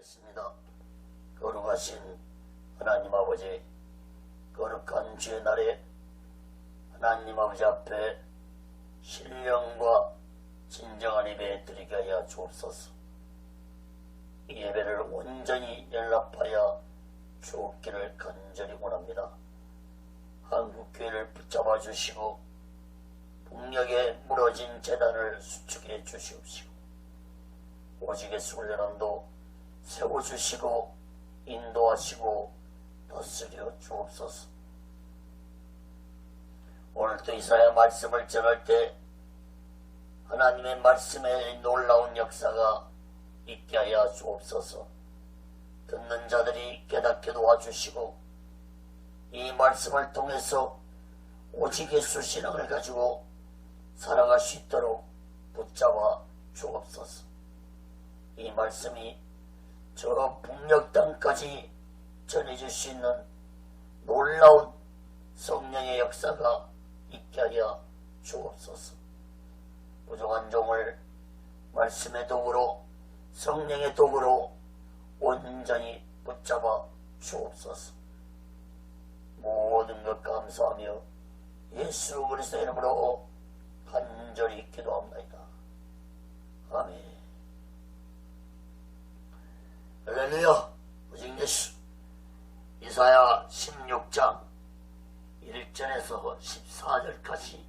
기도하겠습니다. 거룩하신 하나님 아버지, 거룩한 주의 날에 하나님 아버지 앞에 신령과 진정한 예배 드리게 하여 주옵소서. 이 예배를 온전히 연락하여 주옵기를 간절히 원합니다. 한국교회를 붙잡아 주시고 폭력에 무너진 재단을 수축해 주시옵시고 오직의 순례람도 세워주시고 인도하시고 다스려 주옵소서. 오늘도 이사야 말씀을 전할 때 하나님의 말씀의 놀라운 역사가 있게 하여 주옵소서. 듣는 자들이 깨닫게 도와주시고 이 말씀을 통해서 오직 예수 신앙을 가지고 살아갈 수 있도록 붙잡아 주옵소서. 이 말씀이 저 북녘 땅까지 전해질 수 있는 놀라운 성령의 역사가 있게 하여 주옵소서. 부족한 종을 말씀의 도구로 성령의 도구로 온전히 붙잡아 주옵소서. 모든 것 감사하며 예수 그리스도의 이름으로 간절히 기도합니다. 아멘. 할렐루야. 오직 예수. 이사야 16장 1절에서 14절까지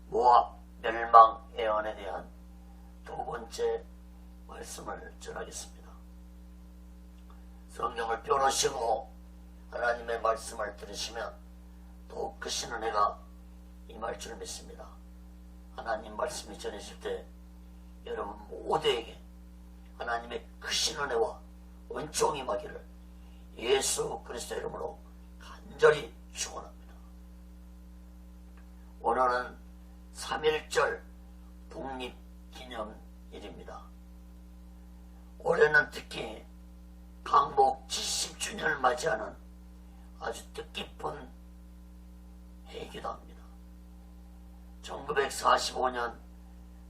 모압 멸망 예언에 대한 두 번째 말씀을 전하겠습니다. 성경을 펴놓으시고 하나님의 말씀을 들으시면 더욱 크신 은혜가 임할 줄 믿습니다. 하나님 말씀이 전해질 때 여러분 모두에게 하나님의 크신 은혜와 은총이 임하기를 예수 그리스도의 이름으로 간절히 축원합니다. 오늘은 3.1절 독립기념일입니다. 올해는 특히 강복 70주년을 맞이하는 아주 뜻깊은 해이기도 합니다. 1945년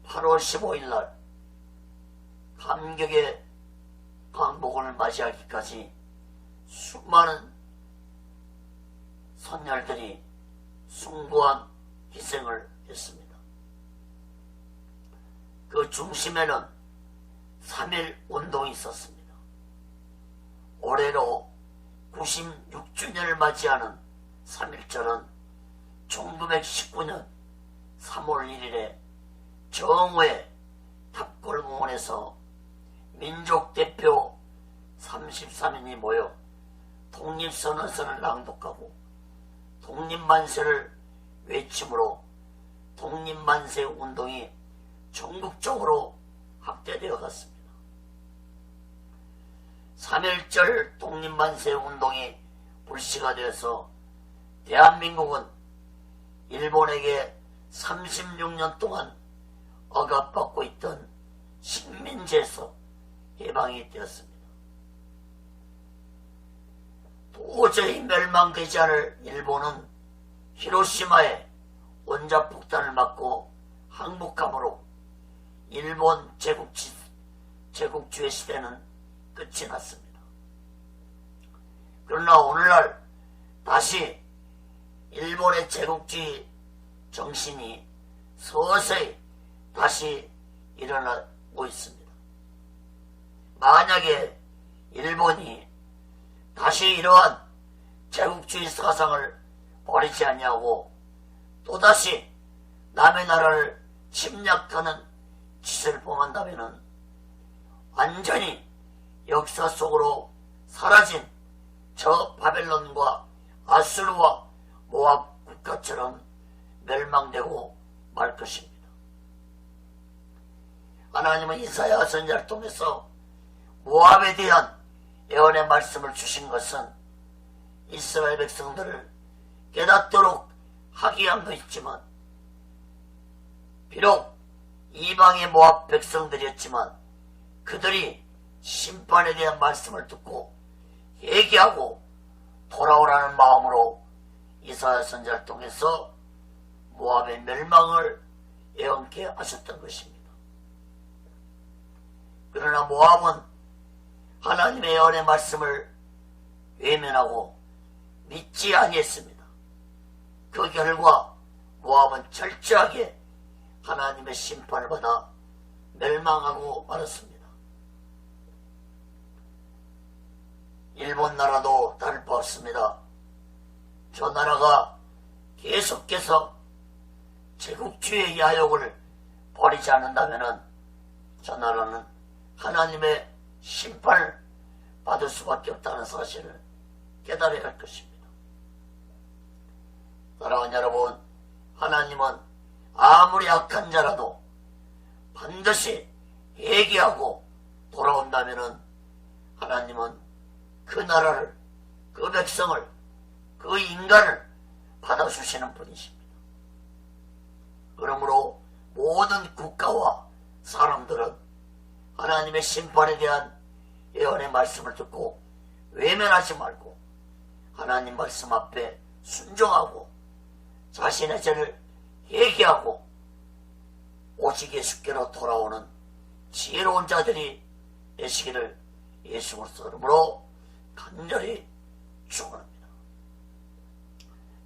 8월 15일 날 감격의 강복을 맞이하기까지 수많은 선열들이 숭고한 희생을 했습니다. 그 중심에는 3.1 운동이 있었습니다. 올해로 96주년을 맞이하는 3.1절은 1919년 3월 1일에 정오에 탑골공원에서 민족대표 33인이 모여 독립선언서를 낭독하고 독립만세를 외침으로 독립만세 운동이 전국적으로 확대되어 갔습니다. 3.1절 독립만세 운동이 불씨가 되어서 대한민국은 일본에게 36년 동안 억압받고 있던 식민지에서 해방이 되었습니다. 도저히 멸망되지 않을 일본은 히로시마에 원자폭탄을 맞고 항복함으로 일본 제국주의 시대는 끝이 났습니다. 그러나 오늘날 다시 일본의 제국주의 정신이 서서히 다시 일어나고 있습니다. 만약에 일본이 다시 이러한 제국주의 사상을 버리지 않냐고 또다시 남의 나라를 침략하는 짓을 범한다면 완전히 역사 속으로 사라진 저 바벨론과 아수르와 모압 국가처럼 멸망되고 말 것입니다. 하나님은 이사야 선지자를 통해서 모압에 대한 예언의 말씀을 주신 것은 이스라엘 백성들을 깨닫도록 하기 위함도 있지만 비록 이방의 모압 백성들이었지만 그들이 심판에 대한 말씀을 듣고 회개하고 돌아오라는 마음으로 이사야 선지자를 통해서 모압의 멸망을 예언케 하셨던 것입니다. 그러나 모압은 하나님의 예언의 말씀을 외면하고 믿지 아니했습니다. 그 결과 모압은 철저하게 하나님의 심판을 받아 멸망하고 말았습니다. 일본 나라도 다를 바 없습니다. 저 나라가 계속해서 제국주의 야욕을 버리지 않는다면 저 나라는 하나님의 심판을 받을 수밖에 없다는 사실을 깨달아야 할 것입니다. 사랑하는 여러분, 하나님은 아무리 악한 자라도 반드시 회개하고 돌아온다면 하나님은 그 나라를, 그 백성을, 그 인간을 받아주시는 분이십니다. 그러므로 모든 국가와 사람들은 하나님의 심판에 대한 예언의 말씀을 듣고 외면하지 말고 하나님 말씀 앞에 순종하고 자신의 죄를 회개하고 오직 예수께로 돌아오는 지혜로운 자들이 되시기를 예수 그리스도 이름으로 간절히 축원합니다.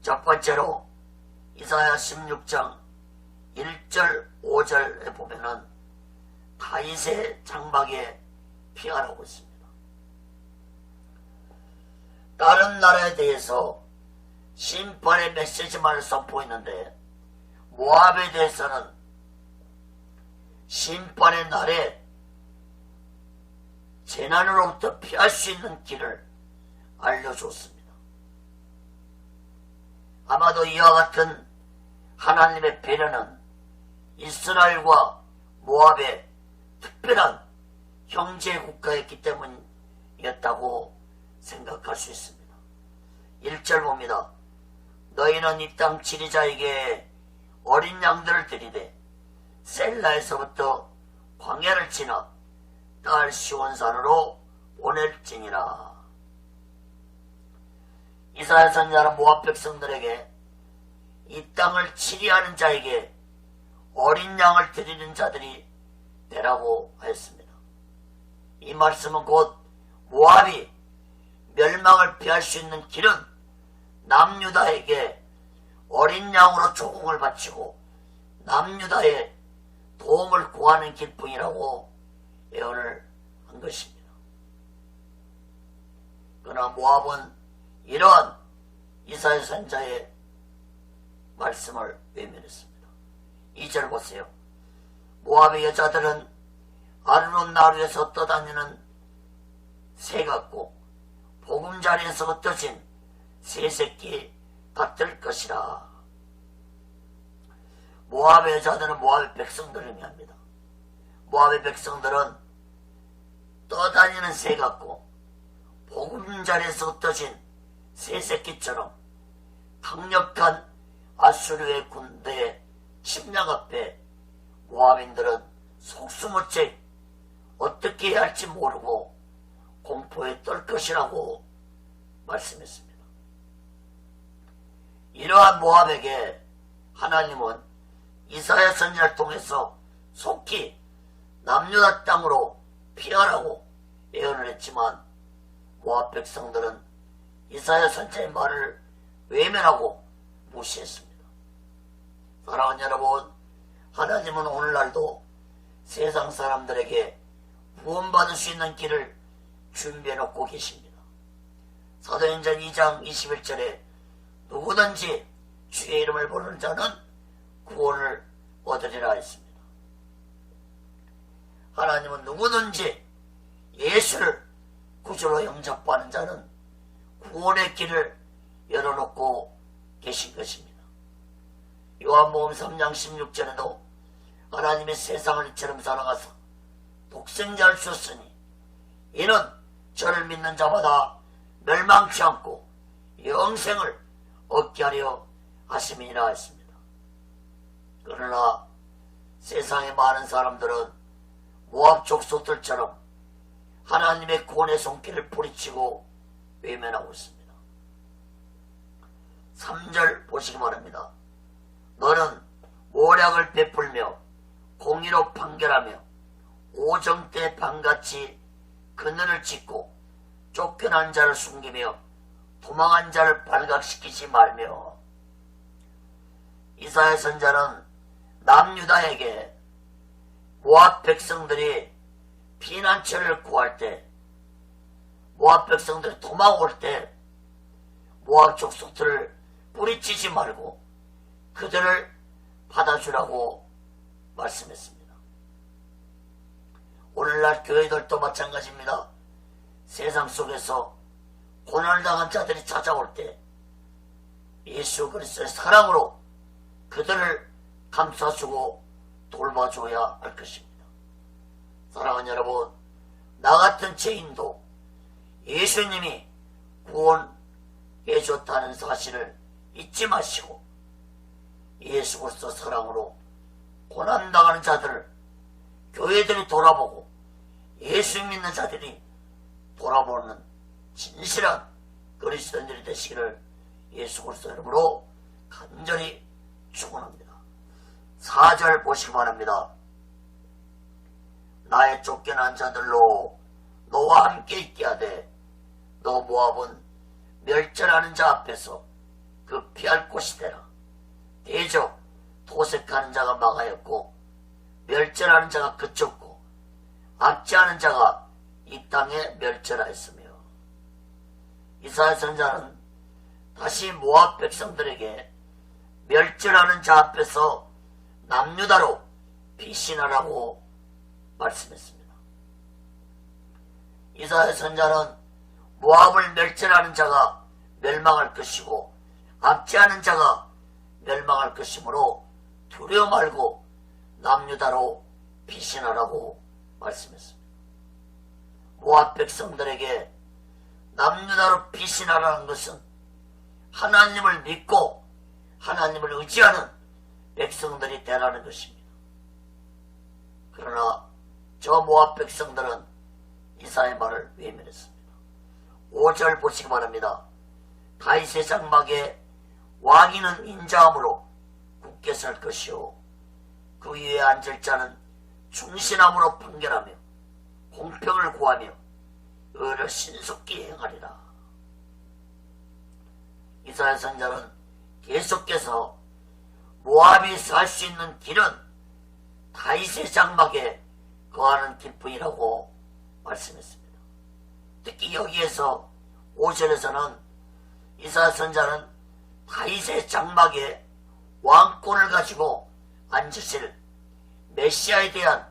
첫 번째로 이사야 16장 1절 5절에 보면은 다윗의 장막에 피가 나고 있습니다. 다른 나라에 대해서 심판의 메시지만을 선포했는데 모압에 대해서는 심판의 날에 재난으로부터 피할 수 있는 길을 알려줬습니다. 아마도 이와 같은 하나님의 배려는 이스라엘과 모압의 특별한 형제 국가였기 때문이었다고 생각할 수 있습니다. 1절 봅니다. 너희는 이 땅 지리자에게 어린 양들을 드리되 셀라에서부터 광야를 지나 딸 시온산으로 보낼지니라. 이스라엘 선지자는 모압 백성들에게 이 땅을 치리하는 자에게 어린 양을 드리는 자들이 되라고 하였습니다. 이 말씀은 곧 모압이 멸망을 피할 수 있는 길은 남유다에게 어린 양으로 조공을 바치고 남유다의 도움을 구하는 길뿐이라고 예언을 한 것입니다. 그러나 모압은 이러한 이사야 선지자의 말씀을 외면했습니다. 2절 보세요. 모압의 여자들은 아르논 나루에서 떠다니는 새 같고 보금자리에서 흩어진 새 새끼 같을 것이라. 모압의 여자들은 모압의 백성들을 의미합니다. 모압의 백성들은 떠다니는 새 같고 보금자리에서 흩어진 새 새끼처럼 강력한 아수르의 군대의 침략 앞에 모압인들은 속수무책 어떻게 해야 할지 모르고 공포에 떨 것이라고 말씀했습니다. 이러한 모압에게 하나님은 이사야 선지자를 통해서 속히 남유다 땅으로 피하라고 예언을 했지만 모압 백성들은 이사야 선지자의 말을 외면하고 무시했습니다. 사랑하는 여러분, 하나님은 오늘날도 세상 사람들에게 구원받을 수 있는 길을 준비해 놓고 계십니다. 사도행전 2장 21절에 누구든지 주의 이름을 부르는 자는 구원을 얻으리라 했습니다. 하나님은 누구든지 예수를 구주로 영접하는 자는 구원의 길을 열어놓고 계신 것입니다. 요한복음 3장 16절에도 하나님의 세상을 이처럼 사랑하사 독생자를 주었으니 이는 저를 믿는 자마다 멸망치 않고 영생을 얻게 하려 하심이니라 했습니다. 그러나 세상의 많은 사람들은 모압 족속들처럼 하나님의 구원의 손길을 뿌리치고 외면하고 있습니다. 3절 보시기 바랍니다. 너는 모략을 베풀며 공의로 판결하며 오정 때 밤같이 그늘을 짓고 쫓겨난 자를 숨기며 도망한 자를 발각시키지 말며. 이사야 선자는 남유다에게 모압 백성들이 피난처를 구할 때, 모압 백성들이 도망올 때 모압 족속들을 뿌리치지 말고 그들을 받아주라고 말씀했습니다. 오늘날 교회들도 마찬가지입니다. 세상 속에서 고난을 당한 자들이 찾아올 때 예수 그리스도의 사랑으로 그들을 감싸주고 돌봐줘야 할 것입니다. 사랑하는 여러분, 나 같은 죄인도 예수님이 구원해 줬다는 사실을 잊지 마시고 예수 그리스도 사랑으로 고난당하는 자들을 교회들이 돌아보고 예수 믿는 자들이 돌아보는 진실한 그리스도인들이 되시기를 예수 그리스도 이름으로 간절히 축원합니다. 4절 보시기 바랍니다. 나의 쫓겨난 자들로 너와 함께 있게 하되 너 모압은 멸절하는 자 앞에서 그 피할 곳이 되라. 대적 도색하는 자가 막하였고 멸절하는 자가 그쳤고 악지하는 자가 이 땅에 멸절하였으며. 이사야 선자는 다시 모압 백성들에게 멸절하는 자 앞에서 남유다로 피신하라고 말씀했습니다. 이사야 선자는 모압을 멸절하는 자가 멸망할 것이고 악지하는 자가 멸망할 것이므로 두려워 말고 남유다로 피신하라고 말씀했습니다. 모압 백성들에게 남유다로 피신하라는 것은 하나님을 믿고 하나님을 의지하는 백성들이 되라는 것입니다. 그러나 저 모압 백성들은 이사야의 말을 외면했습니다. 5절 보시기 바랍니다. 다윗의 장막에 왕위는 인자함으로 굳게 설 것이요 그 위에 앉을 자는 충신함으로 판결하며 공평을 구하며 의를 신속히 행하리라. 이사야 선자는 계속해서 모압이 살 수 있는 길은 다윗의 장막에 거하는 길뿐이라고 말씀했습니다. 특히 여기에서 5절에서는 이사야 선자는 다윗의 장막에 왕권을 가지고 앉으실 메시아에 대한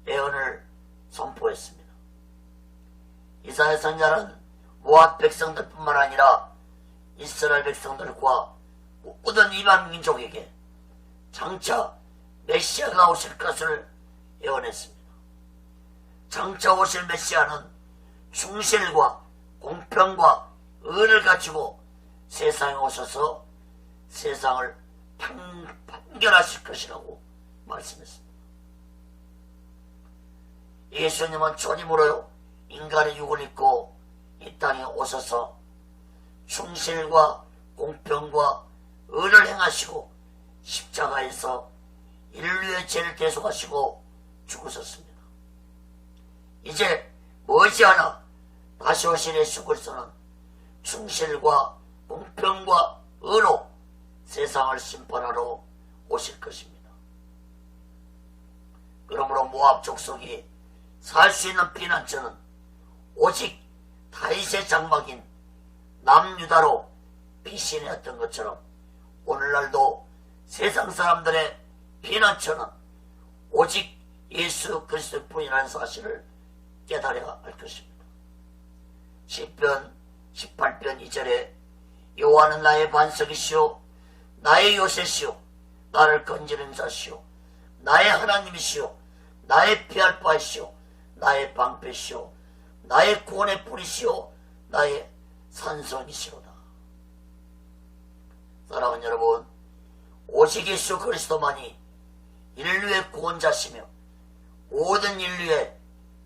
예언을 선포했습니다. 이사야 선자는 모압 백성들뿐만 아니라 이스라엘 백성들과 모든 이방 민족에게 장차 메시아가 오실 것을 예언했습니다. 장차 오실 메시아는 충실과 공평과 의를 가지고 세상에 오셔서 세상을 판결하실 것이라고 말씀했습니다. 예수님은 초림으로 인간의 육을 입고 이 땅에 오셔서 충실과 공평과 의를 행하시고 십자가에서 인류의 죄를 대속하시고 죽으셨습니다. 이제 머지않아 다시 오실 예수 그리스도는 충실과 공평과 의로 세상을 심판하러 오실 것입니다. 그러므로 모압 족속이 살 수 있는 피난처는 오직 다윗의 장막인 남유다로 피신했던 것처럼 오늘날도 세상 사람들의 피난처는 오직 예수 그리스도뿐이라는 사실을 깨달아야 할 것입니다. 시편 18편 2절에 여호와는 나의 반석이시오 나의 요새시오 나를 건지는 자시오 나의 하나님이시오 나의 피할 바이시오 나의 방패시오 나의 구원의 뿌리시오 나의 산성이시로다. 사랑하는 여러분, 오직 예수 그리스도만이 인류의 구원자시며 모든 인류의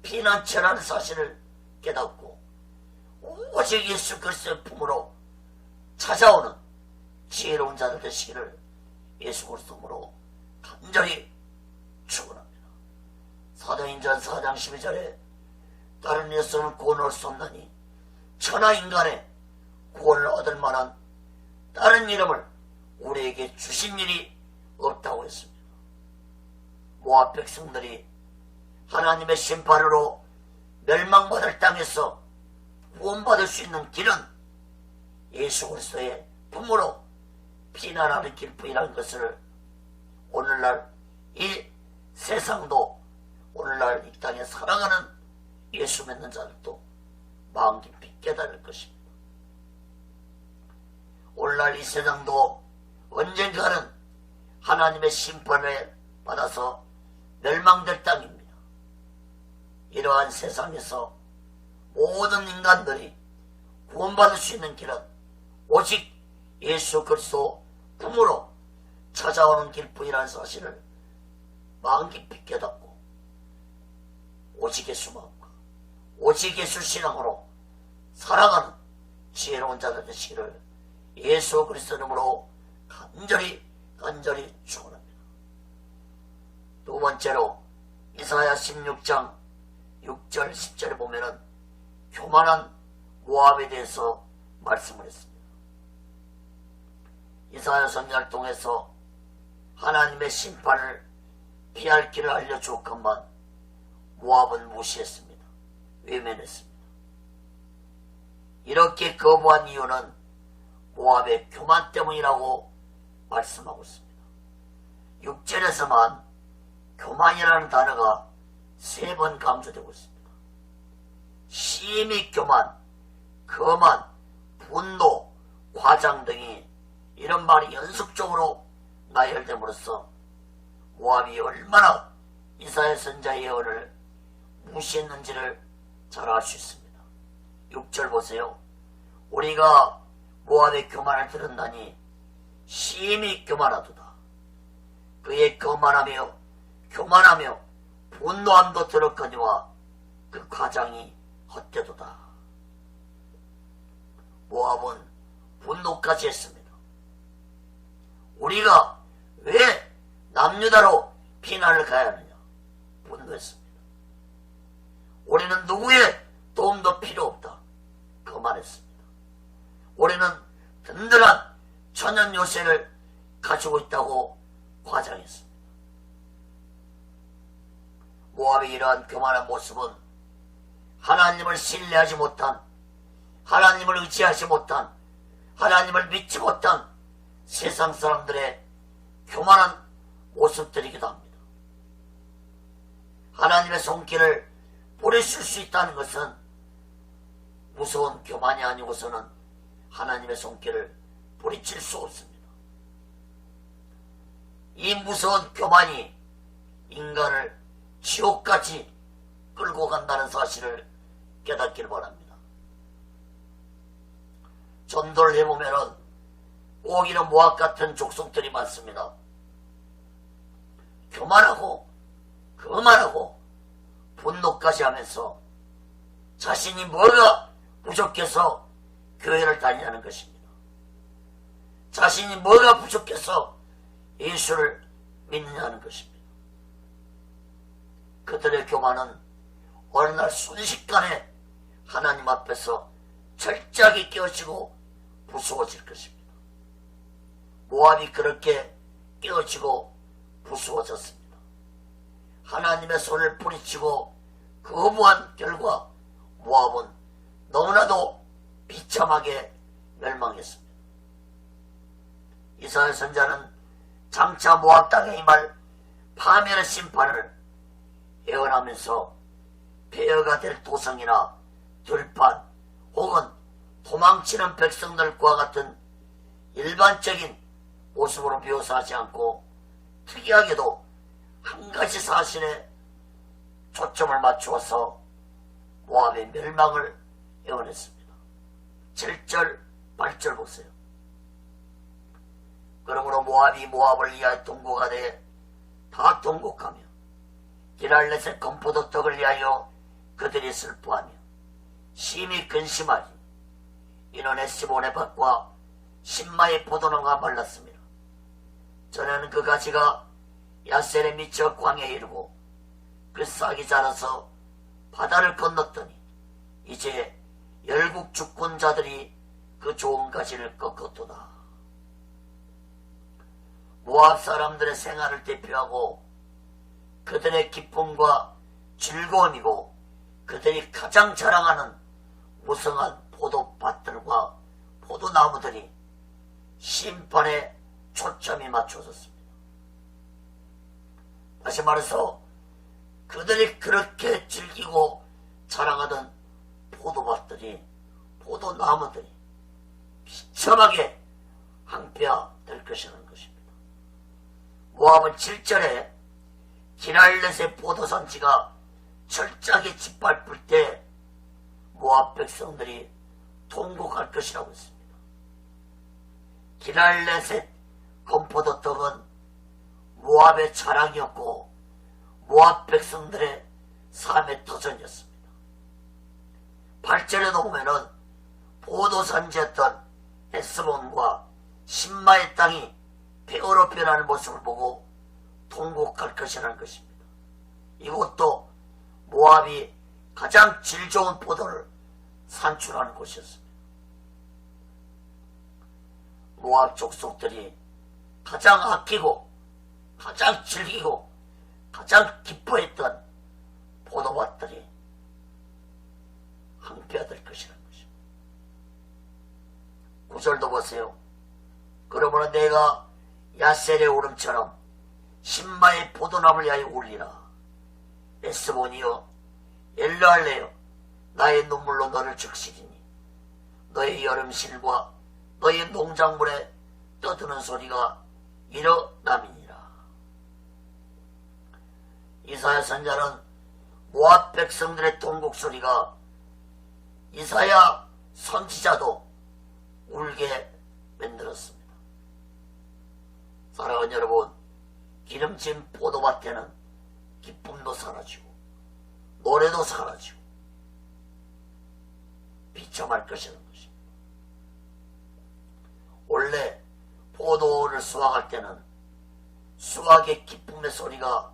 피난처라는 사실을 깨닫고 오직 예수 그리스도의 품으로 찾아오는 지혜로운 자들 되시기를 예수 그리스도로 간절히 축원합니다. 사도행전 4장 12절에 다른 일에서는 구원을 수 없나니 천하 인간의 구원을 얻을 만한 다른 이름을 우리에게 주신 일이 없다고 했습니다. 모압 백성들이 하나님의 심판으로 멸망받을 땅에서 구원받을 수 있는 길은 예수 그리스도의 품으로 피난하는 길뿐이라는 것을 오늘날 이 세상도 오늘날 이 땅에 살아가는 예수 믿는 자들도 마음 깊이 깨달을 것입니다. 오늘날 이 세상도 언젠가는 하나님의 심판을 받아서 멸망될 땅입니다. 이러한 세상에서 모든 인간들이 구원받을 수 있는 길은 오직 예수 그리스도 품으로 찾아오는 길뿐이라는 사실을 마음 깊이 깨닫고 오직 예수 마음과 오직 예수 신앙으로 살아가는 지혜로운 자들 되시기를 예수 그리스도 이름으로 간절히 축원합니다. 두 번째로 이사야 16장 6절 10절에 보면은 교만한 모압에 대해서 말씀을 했습니다. 이사야 선지자를 통해서 하나님의 심판을 피할 길을 알려주었건만 모압은 무시했습니다. 외면했습니다. 이렇게 거부한 이유는 모압의 교만 때문이라고 말씀하고 있습니다. 6절에서만 교만이라는 단어가 3번 강조되고 있습니다. 심히 교만, 거만, 분노, 과장 등이 이런 말이 연속적으로 나열됨으로써 모압이 얼마나 이사야 선지자의 예언을 무시했는지를 잘 알 수 있습니다. 6절 보세요. 우리가 모압의 교만을 들었나니 심히 교만하도다. 그의 교만하며 분노함도 들었거니와 그 과장이 헛되도다. 모압은 분노까지 했습니다. 우리가 왜 남유다로 피난을 가야 하느냐? 분노했습니다. 우리는 누구의 도움도 필요 없다. 그 말했습니다. 우리는 든든한 천연 요새를 가지고 있다고 과장했습니다. 모압의 이러한 교만한 모습은 하나님을 신뢰하지 못한, 하나님을 의지하지 못한, 하나님을 믿지 못한 세상 사람들의 교만한 모습들이기도 합니다. 하나님의 손길을 뿌리칠 수 있다는 것은 무서운 교만이 아니고서는 하나님의 손길을 뿌리칠 수 없습니다. 이 무서운 교만이 인간을 지옥까지 끌고 간다는 사실을 깨닫기를 바랍니다. 전도를 해보면은 꼭 이런 모압 같은 족속들이 많습니다. 교만하고 거만하고 분노까지 하면서 자신이 뭐가 부족해서 교회를 다니냐는 것입니다. 자신이 뭐가 부족해서 예수를 믿느냐는 것입니다. 그들의 교만은 어느 날 순식간에 하나님 앞에서 철저하게 깨어지고 부수어질 것입니다. 모압이 그렇게 깨어지고 부수어졌습니다. 하나님의 손을 뿌리치고 거부한 결과 모압은 너무나도 비참하게 멸망했습니다. 이사야 선지자는 장차 모압 땅에 임할 파멸의 심판을 예언하면서 폐허가 될 도성이나 들판 혹은 도망치는 백성들과 같은 일반적인 모습으로 묘사하지 않고 특이하게도 한 가지 사실에 초점을 맞추어서 모압의 멸망을 예언했습니다. 7절 8절 보세요. 그러므로 모압이 모압을 위하여 동고가 돼 다 동곡하며 기랄렛의 건포도 떡을 위하여 그들이 슬퍼하며 심히 근심하니 이는 에스본의 밭과 신마의 포도나무가 말랐습니다. 전에는 그 가지가 야셀에 미쳐 광야에 이르고 그 싹이 자라서 바다를 건넜더니 이제 열국 주권자들이 그 좋은 가지를 꺾었도다. 모압 사람들의 생활을 대표하고 그들의 기쁨과 즐거움이고 그들이 가장 자랑하는 무성한 포도밭들과 포도나무들이 심판에 초점이 맞춰졌습니다. 다시 말해서 그들이 그렇게 즐기고 자랑하던 포도밭들이, 포도나무들이 비참하게 항폐화될 것이라는 것입니다. 모압은 7절에 기랄렛의 포도산지가 철저하게 짓밟을 때 모압 백성들이 통곡할 것이라고 했습니다. 기랄렛의 건포도떡은 모압의 자랑이었고 모압 백성들의 삶의 터전이었습니다. 8절에도 보면은 포도산지였던 에스본과 신마의 땅이 폐허로 변하는 모습을 보고 통곡할 것이라는 것입니다. 이곳도 모압이 가장 질 좋은 포도를 산출하는 곳이었습니다. 모압 족속들이 가장 아끼고 가장 즐기고 가장 기뻐했던 포도밭들이 항폐화될 것이라는 것입니다. 9절도 보세요. 그러므로 내가 야셀의 울음처럼 신마의 포도나무를 위하여 울리라. 에스본이여 엘르할레여 나의 눈물로 너를 적시리니 너의 여름실과 너의 농작물에 떠드는 소리가 일어남이니라. 이사야 선자는 모압 백성들의 통곡 소리가 이사야 선지자도 울게 만들었습니다. 사랑하는 여러분, 기름진 포도밭에는 기쁨도 사라지고 노래도 사라지고 비참할 것이라는 것입니다. 원래 포도를 수확할 때는 수확의 기쁨의 소리가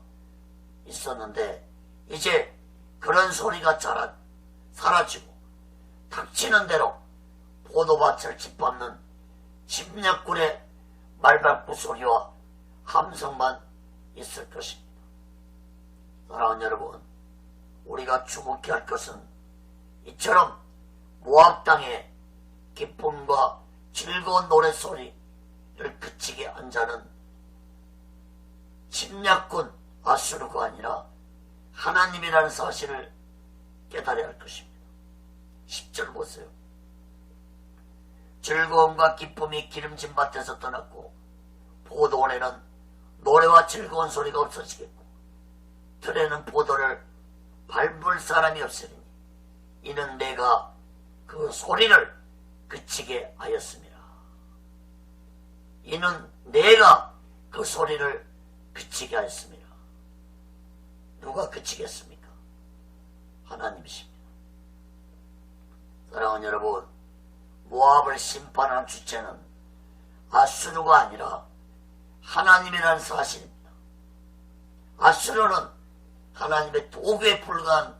있었는데 이제 그런 소리가 사라지고 닥치는 대로 포도밭을 짓밟는 집약꾼의 말발굽 소리와 함성만 있을 것입니다. 사랑하는 여러분, 우리가 주목해야 할 것은 이처럼 모압 땅에 기쁨과 즐거운 노래소리를 그치게 한 자는 침략군 아수르가 아니라 하나님이라는 사실을 깨달아야 할 것입니다. 10절 보세요. 즐거움과 기쁨이 기름진 밭에서 떠났고 포도원에는 노래와 즐거운 소리가 없어지겠고 들에는 포도를 밟을 사람이 없으니 이는 내가 그 소리를 그치게 하였습니다. 이는 내가 그 소리를 그치게 하였습니다. 누가 그치겠습니까? 하나님이십니다. 사랑하는 여러분, 모압을 심판한 주체는 아수르가 아니라 하나님이라는 사실입니다. 아수르는 하나님의 도구에 불과한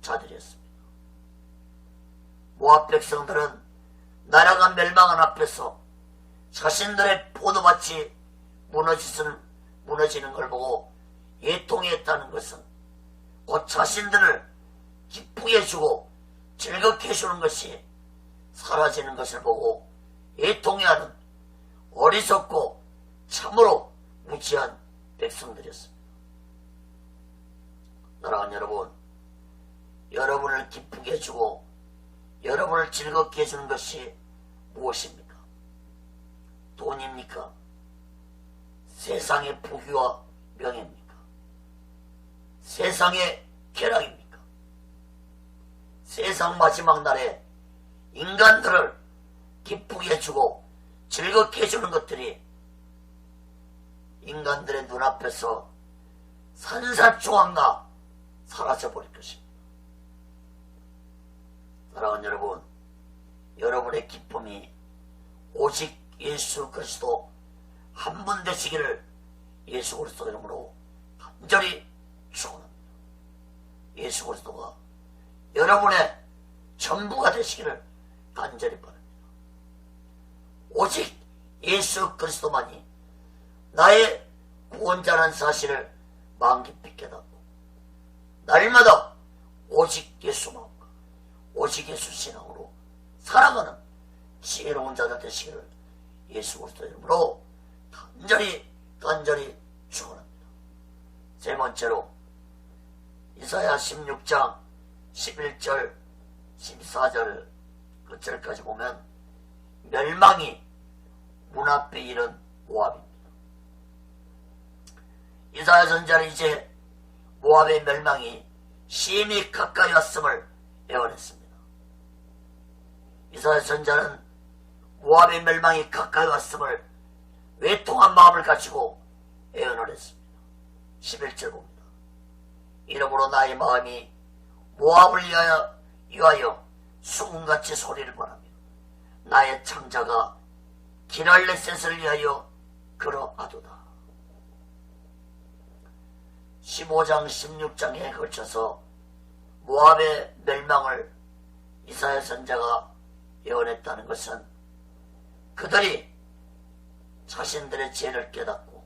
자들이었습니다. 모압 백성들은 나라가 멸망한 앞에서 자신들의 포도밭이 무너지는 걸 보고 애통했다는 것은 곧 자신들을 기쁘게 해주고 즐겁게 해주는 것이 사라지는 것을 보고 애통해하는 어리석고 참으로 무지한 백성들이었습니다. 사랑하는 여러분, 여러분을 기쁘게 해주고 여러분을 즐겁게 해주는 것이 무엇입니까? 돈입니까? 세상의 부귀와 명예입니까? 세상의 쾌락입니까? 세상 마지막 날에 인간들을 기쁘게 해주고 즐겁게 해주는 것들이 인간들의 눈앞에서 산산조각나 사라져버릴 것입니다. 사랑하는 여러분, 여러분의 기쁨이 오직 예수 그리스도 한 분 되시기를 예수 그리스도 이름으로 간절히 축원합니다. 예수 그리스도가 여러분의 전부가 되시기를 간절히 바랍니다. 오직 예수 그리스도만이 나의 구원자라는 사실을 마음 깊이 깨닫고 날마다 오직 예수 마음과 오직 예수 신앙으로 살아가는 지혜로운 자들 되시기를 예수 그리스도 이름으로 간절히 축원합니다. 세 번째로 이사야 16장 11절 14절 끝절까지 보면 멸망이 문 앞에 이른 모압입니다. 이사야 선지자는 이제 모압의 멸망이 심히 가까이 왔음을 예언했습니다. 이사야 선지자는 모압의 멸망이 가까이 왔음을 외통한 마음을 가지고 예언을 했습니다. 11절 봅니다. 이러므로 나의 마음이 모압을 위하여 수금같이 소리를 벌하며 나의 창자가 기랄레셋을 위하여 그러하도다. 15장 16장에 걸쳐서 모압의 멸망을 이사야 선지자가 예언했다는 것은 그들이 자신들의 죄를 깨닫고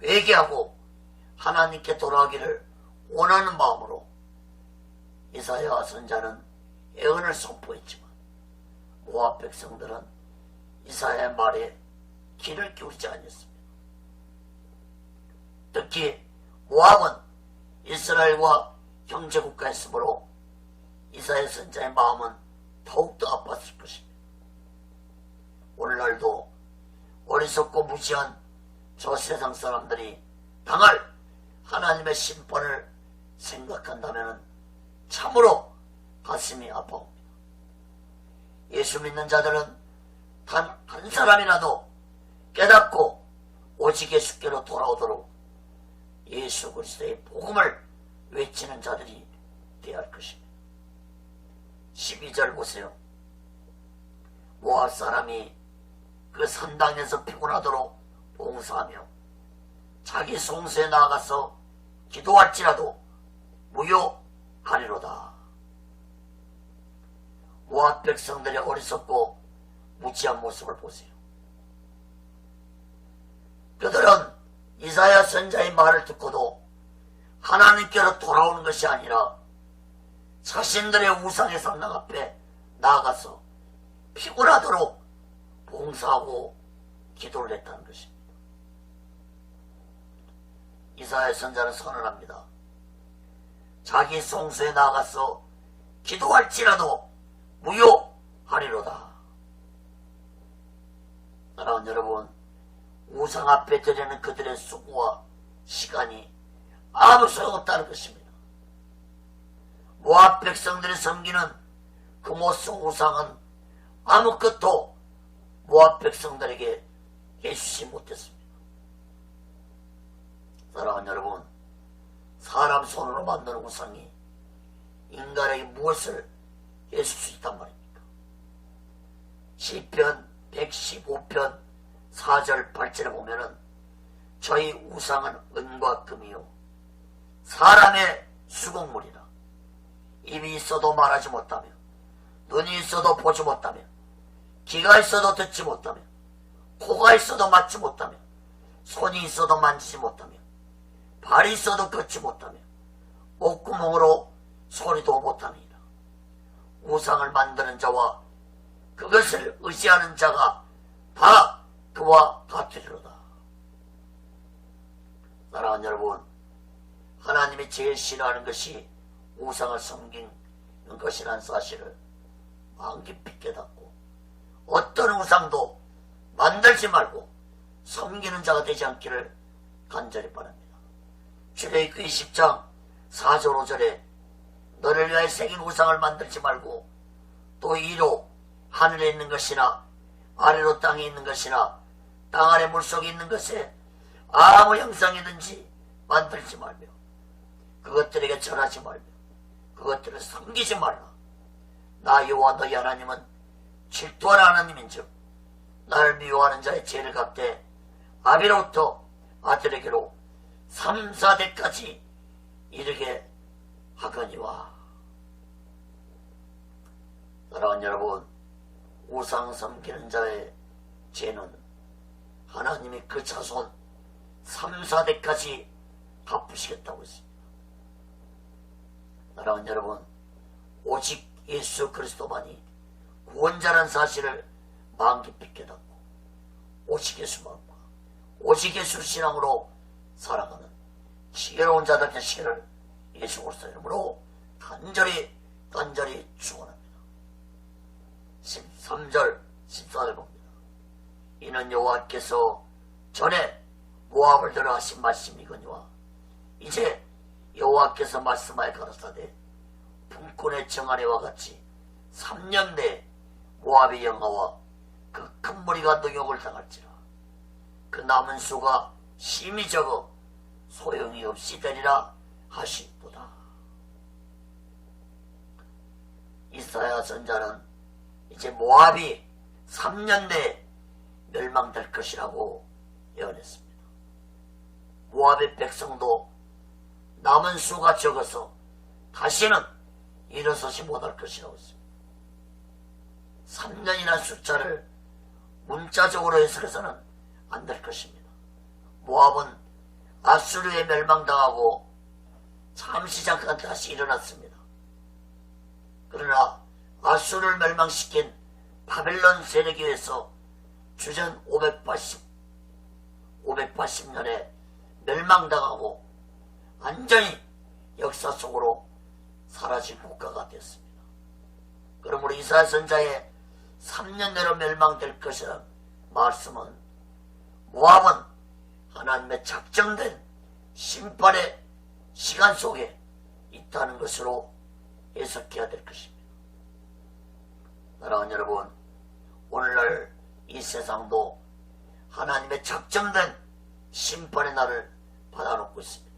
회개하고 하나님께 돌아가기를 원하는 마음으로 이사야 선지자는 예언을 선포했지만 모압 백성들은 이사야의 말에 귀를 기울이지 않았습니다. 특히 모압은 이스라엘과 형제국가였으므로 이사야 선지자의 마음은 더욱더 아팠을 것입니다. 오늘날도 어리석고 무지한 저 세상 사람들이 당할 하나님의 심판을 생각한다면 참으로 가슴이 아파옵니다. 예수 믿는 자들은 단 한 사람이라도 깨닫고 오직 예수께로 돌아오도록 예수 그리스도의 복음을 외치는 자들이 되어야 할 것입니다. 12절 보세요. 모압 사람이 그 산당에서 피곤하도록 봉사하며 자기 송수에 나아가서 기도할지라도 무효하리로다. 모압 백성들의 어리석고 무지한 모습을 보세요. 그들은 이사야 선지자의 말을 듣고도 하나님께로 돌아오는 것이 아니라 자신들의 우상의 상당 앞에 나아가서 피곤하도록 봉사하고 기도를 했다는 것입니다. 이사야 선지자는 선언합니다. 자기 송수에 나아가서 기도할지라도 무효하리로다. 사랑하는 여러분, 우상 앞에 드리는 그들의 수고와 시간이 아무 소용없다는 것입니다. 모압 백성들이 섬기는 그 모습 우상은 아무것도 모압 백성들에게 해주지 못했습니다. 사랑하는 여러분, 사람 손으로 만드는 우상이 인간에게 무엇을 해줄 수 있단 말입니까? 시편 115편 4절 8절에 보면은 저희 우상은 은과 금이요 사람의 수공물이라. 입이 있어도 말하지 못하며 눈이 있어도 보지 못하며 귀가 있어도 듣지 못하며 코가 있어도 맡지 못하며 손이 있어도 만지지 못하며 발이 있어도 걷지 못하며 목구멍으로 소리도 못하니라. 우상을 만드는 자와 그것을 의지하는 자가 다 그와 같으리로다. 사랑하는 여러분, 하나님이 제일 싫어하는 것이 우상을 섬기는 것이라는 사실을 마음 깊이 깨닫고 어떤 우상도 만들지 말고 섬기는 자가 되지 않기를 간절히 바랍니다. 출애굽기 20장 4절 5절에 너를 위하여 새긴 우상을 만들지 말고 또 이로 하늘에 있는 것이나 아래로 땅에 있는 것이나 땅 아래 물속에 있는 것에 아무 형상이든지 만들지 말며 그것들에게 절하지 말며 그것들을 섬기지 말라. 나 여호와 너희 하나님은 질투하는 하나님인즉 나를 미워하는 자의 죄를 갚되 아비로부터 아들에게로 3, 4대까지 이르게 하거니와. 사랑하는 여러분, 우상 섬기는 자의 죄는 하나님이 그 자손 3, 4대까지 갚으시겠다고 했습니다. 사랑하는 여러분, 오직 예수 그리스도만이 구원자라는 사실을 마음 깊이 깨닫고 오직 예수만과 오직 예수 신앙으로 살아가는 지혜로운 자들 되시기를 예수 그리스도 이름으로 간절히 축원합니다. 13절 14절 봅니다. 이는 여호와께서 전에 모압을 들어 하신 말씀이거니와 이제 여호와께서 말씀하여 가라사대 분권의 정한해와 같이 3년 내에 모압의 영화와 그 큰 무리가 능욕을 당할지라. 그 남은 수가 심히 적어 소용이 없이 되리라 하시도다. 이사야 선자는 이제 모압이 3년 내에 멸망될 것이라고 예언했습니다. 모압의 백성도 남은 수가 적어서 다시는 일어서지 못할 것이라고 했습니다. 3년이라는 숫자를 문자적으로 해석해서는 안 될 것입니다. 모압은 아수르에 멸망당하고 잠시 잠깐 다시 일어났습니다. 그러나 아수르를 멸망시킨 바벨론 세력에 의해서 주전 580년에 멸망당하고 완전히 역사 속으로 사라진 국가가 됐습니다. 그러므로 이사야 선자의 3년 내로 멸망될 것이라는 말씀은 모압은 하나님의 작정된 심판의 시간 속에 있다는 것으로 해석해야 될 것입니다. 사랑하는 여러분, 오늘날 이 세상도 하나님의 작정된 심판의 날을 받아놓고 있습니다.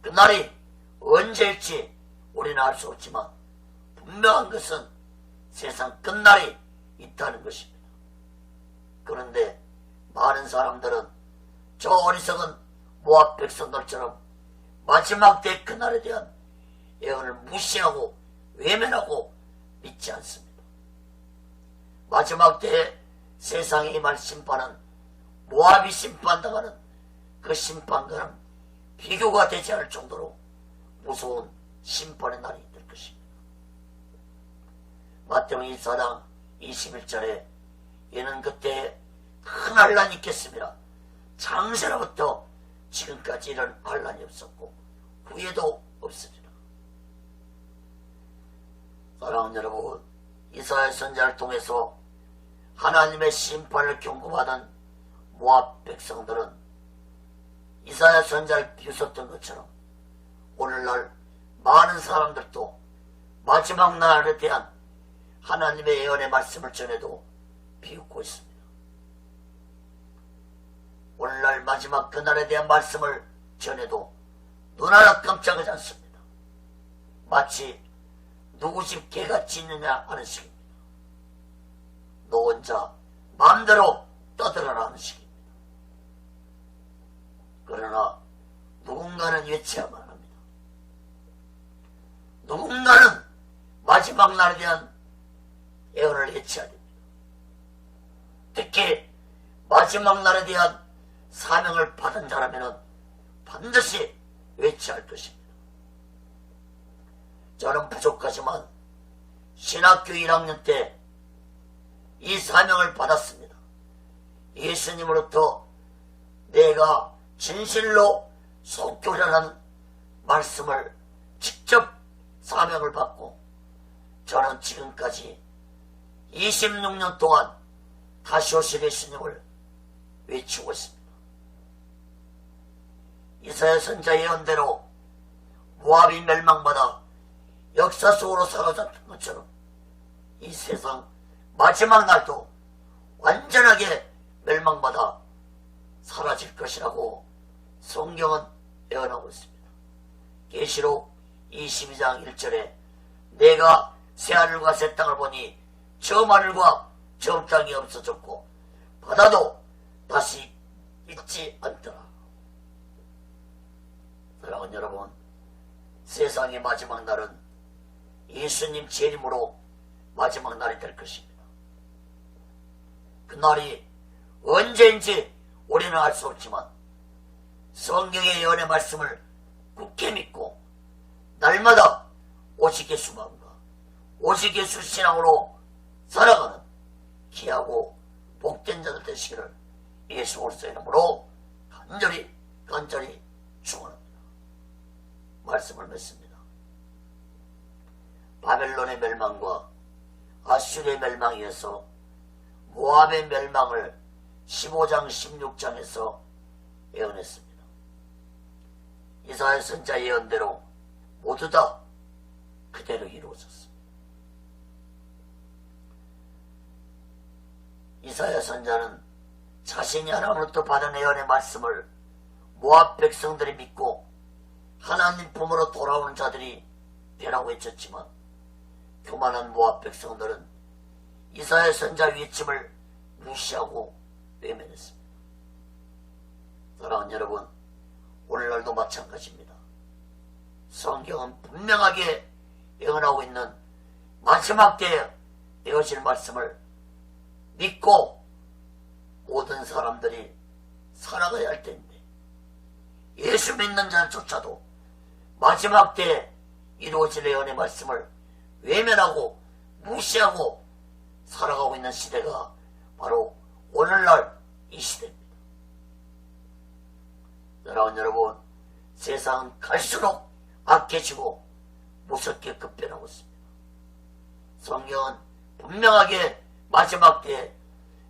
그 날이 언제일지 우리는 알 수 없지만 분명한 것은 세상 끝날이 있다는 것입니다. 그런데 많은 사람들은 저 어리석은 모압 백성들처럼 마지막 때 그날에 대한 예언을 무시하고 외면하고 믿지 않습니다. 마지막 때에 세상에 임할 심판은 모압이 심판당하는 그 심판과는 비교가 되지 않을 정도로 무서운 심판의 날이 될 것입니다. 마태복음 24장 21절에 이는 그때 큰 환란이 있겠습니다. 창세로부터 지금까지 이런 환란이 없었고 후에도 없으리라. 사랑하는 여러분, 이사야 선지자를 통해서 하나님의 심판을 경고받은 모압 백성들은 이사야 선지자를 비웃었던 것처럼 오늘날 많은 사람들도 마지막 날에 대한 하나님의 예언의 말씀을 전해도 비웃고 있습니다. 오늘날 마지막 그날에 대한 말씀을 전해도 눈 하나 깜짝하지 않습니다. 마치 누구 집 개가 짖느냐 하는 식입니다. 너 혼자 마음대로 떠들어라 하는 식입니다. 그러나 누군가는 외쳐야만 합니다. 누군가는 마지막 날에 대한 예언을 외쳐야 됩니다. 특히 마지막 날에 대한 사명을 받은 자라면 반드시 외쳐야 할 것입니다. 저는 부족하지만 신학교 1학년 때 이 사명을 받았습니다. 예수님으로부터 내가 진실로 속교라는 말씀을 직접 사명을 받고 저는 지금까지 26년 동안 다시 오실 예수님을 외치고 있습니다. 이사야 선지자 예언대로 모압이 멸망받아 역사 속으로 사라졌던 것처럼 이 세상 마지막 날도 완전하게 멸망받아 사라질 것이라고 성경은 예언하고 있습니다. 계시록 22장 1절에 내가 새하늘과 새 땅을 보니 처음 하늘과 처음 땅이 없어졌고 바다도 다시 있지 않더라. 사랑하는 여러분, 세상의 마지막 날은 예수님 재림으로 마지막 날이 될 것입니다. 그 날이 언제인지 우리는 알 수 없지만 성경의 예언의 말씀을 굳게 믿고 날마다 오직 예수 마음과 오직 예수 신앙으로 살아가는 귀하고 복된 자들 되시기를 예수 그리스도의 이름으로 간절히 축원합니다. 말씀을 맺습니다. 바벨론의 멸망과 아수르의 멸망이어서 모압의 멸망을 15장 16장에서 예언했습니다. 이사야 선자 예언대로 모두 다 그대로 이루어졌습니다. 이사야 선자는 자신이 하나님으로부터 받은 예언의 말씀을 모압 백성들이 믿고 하나님 품으로 돌아오는 자들이 되라고 외쳤지만 교만한 모압 백성들은 이사야 선자 외침을 무시하고 외면했습니다. 사랑하는 여러분, 오늘날도 마찬가지입니다. 성경은 분명하게 예언하고 있는 마지막 때에 이어질 말씀을 믿고 모든 사람들이 살아가야 할 때인데 예수 믿는 자조차도 마지막 때에 이루어질 예언의 말씀을 외면하고 무시하고 살아가고 있는 시대가 바로 오늘날 이 시대입니다. 사랑하는 여러분, 세상은 갈수록 악해지고 무섭게 급변하고 있습니다. 성경은 분명하게 마지막 때에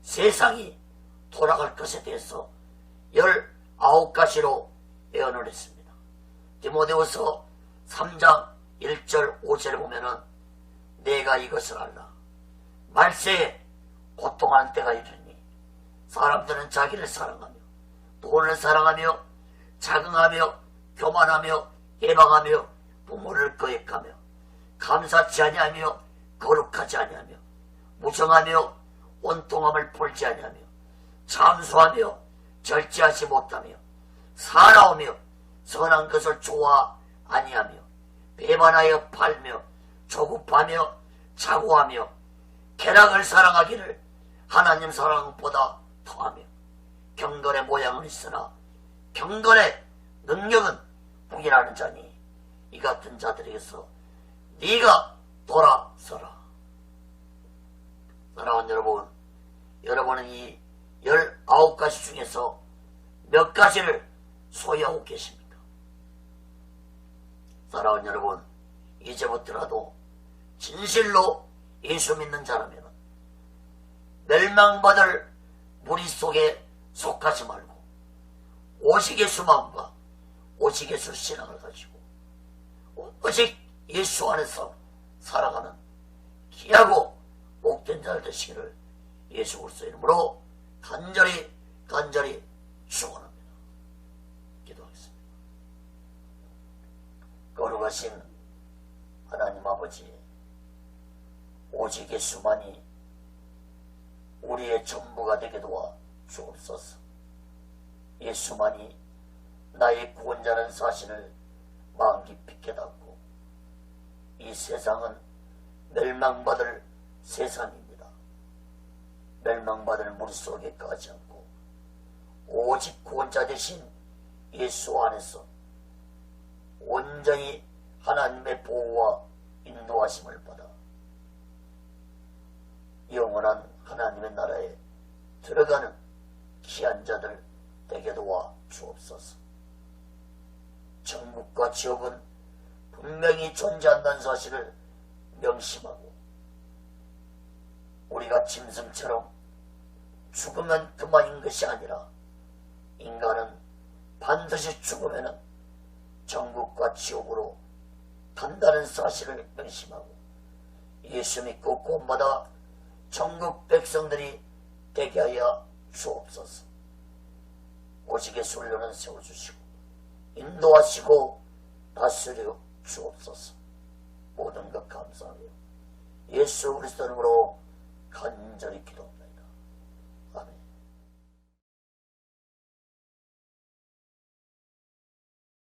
세상이 돌아갈 것에 대해서 19가지로 예언을 했습니다. 디모데후서 3장 1절 5절에 보면은 내가 이것을 알라. 말세에 고통하는 때가 이르니 사람들은 자기를 사랑하며 돈을 사랑하며 자긍하며 교만하며 해방하며 부모를 거역하며 감사치 아니하며 거룩하지 아니하며 무정하며 온통함을 풀지 아니하며 참수하며 절제하지 못하며 사나우며 선한 것을 좋아 아니하며 배반하여 팔며 조급하며 자고하며 쾌락을 사랑하기를 하나님 사랑보다 더하며 경건의 모양은 있으나 경건의 능력은 부인하는 자니 이 같은 자들에게서 네가 돌아서라. 사랑하는 여러분, 여러분은 이 19가지 중에서 몇 가지를 소유하고 계십니까? 사랑하는 여러분, 이제부터라도 진실로 예수 믿는 자라면 멸망받을 무리 속에 속하지 말고 오직 예수 마음과 오직 예수 신앙을 가지고 오직 예수 안에서 살아가는 귀하고 복된 자들 되시기를 예수 그리스도의 이름으로 간절히 축원합니다. 기도하겠습니다. 거룩하신 하나님 아버지, 오직 예수만이 우리의 전부가 되게 도와 주옵소서. 예수만이 나의 구원자라는 사실을 마음 깊이 깨닫고 이 세상은 멸망받을 세상입니다. 멸망받을 무리 속에 가지 않고 오직 구원자 되신 예수 안에서 온전히 하나님의 보호와 인도하심을 받아 영원한 하나님의 나라에 들어가는 귀한 자들 되게 도와 주옵소서. 천국과 지옥은 분명히 존재한다는 사실을 명심하고 우리가 짐승처럼 죽으면 그만인 것이 아니라 인간은 반드시 죽으면 천국과 지옥으로 간다는 사실을 명심하고 예수 믿고 구원받아 천국 백성들이 되게 하여 주옵소서. 오직의 순례는 세워주시고 인도하시고 다스려 주옵소서. 모든 것 감사하며 예수 그리스도 이름으로 간절히 기도합니다.